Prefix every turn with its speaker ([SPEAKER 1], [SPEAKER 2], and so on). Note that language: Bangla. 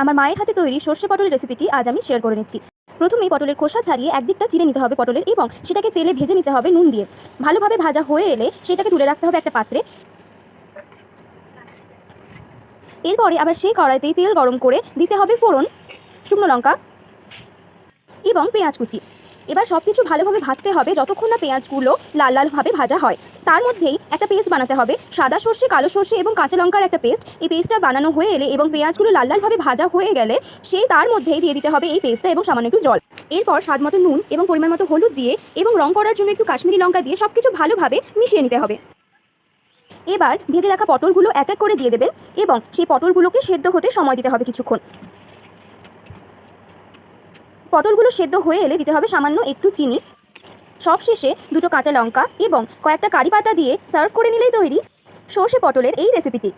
[SPEAKER 1] আমার মায়ের হাতে তৈরি সর্ষে পটলের রেসিপিটি আজ আমি শেয়ার করে নিচ্ছি। প্রথমেই পটলের খোসা ছাড়িয়ে একদিকটা চিড়ে নিতে হবে পটলের, এবং সেটাকে তেলে ভেজে নিতে হবে নুন দিয়ে। ভালোভাবে ভাজা হয়ে এলে সেটাকে তুলে রাখতে হবে একটা পাত্রে। এরপরে আবার সেই কড়াইতেই তেল গরম করে দিতে হবে ফোড়ন, শুকনো লঙ্কা এবং পেঁয়াজ কুচি। এবার সব কিছু ভালোভাবে ভাজতে হবে যতক্ষণ না পেঁয়াজগুলো লাল লালভাবে ভাজা হয়। তার মধ্যেই একটা পেস্ট বানাতে হবে, সাদা সর্ষে, কালো সর্ষে এবং কাঁচা লঙ্কার একটা পেস্ট। এই পেস্টটা বানানো হয়ে এলে এবং পেঁয়াজগুলো লাল লালভাবে ভাজা হয়ে গেলে সেই তার মধ্যেই দিয়ে দিতে হবে এই পেস্টটা এবং সামান্য একটু জল। এরপর স্বাদ মতো নুন এবং পরিমাণ মতো হলুদ দিয়ে এবং রং করার জন্য একটু কাশ্মীরি লঙ্কা দিয়ে সব কিছু ভালোভাবে মিশিয়ে নিতে হবে। এবার ভেজে রাখা পটলগুলো এক এক করে দিয়ে দেবেন এবং সেই পটলগুলোকে সেদ্ধ হতে সময় দিতে হবে কিছুক্ষণ। পটলগুলো সেদ্ধ হয়ে এলে দিতে হবে সামান্য একটু চিনি। সবশেষে দুটো কাঁচা লঙ্কা এবং কয়েকটা কারি পাতা দিয়ে সার্ভ করে নিলেই তৈরি সর্ষে পটলের এই রেসিপিটি।